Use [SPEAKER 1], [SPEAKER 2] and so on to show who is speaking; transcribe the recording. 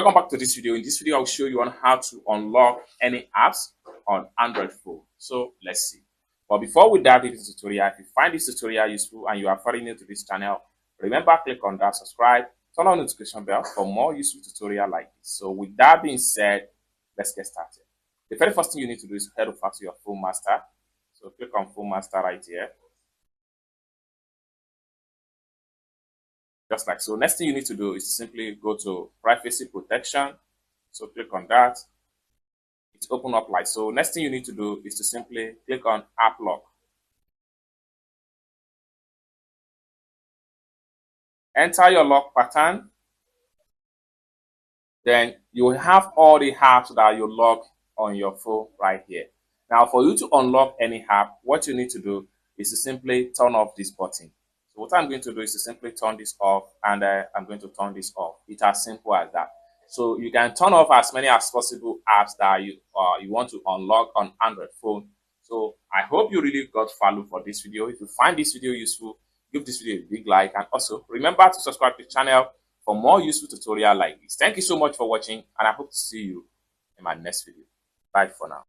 [SPEAKER 1] welcome back to this video. In this video, I'll show you on how to unlock any apps on Android phone. So let's see. But before we dive into the tutorial, if you find this tutorial useful and you are very new to this channel, remember click on that subscribe, turn on the notification bell for more useful tutorial like this. So with that being said, let's get started. The very first thing you need to do is head over to your Phone Master. So click on Phone Master right here. Just like so. Next thing you need to do is simply go to privacy protection. So click on that. It's open up like so. Next thing you need to do is to simply click on app lock. Enter your lock pattern. Then you will have all the apps that you lock on your phone right here. Now for you to unlock any app, what you need to do is to simply turn off this button. So what I'm going to do is to simply turn this off, and I'm going to turn this off. It's as simple as that. So you can turn off as many as possible apps that you want to unlock on Android phone. So I hope you really got value for this video. If you find this video useful, give this video a big like, and also remember to subscribe to the channel for more useful tutorial like this. Thank you so much for watching, and I hope to see you in my next video. Bye for now.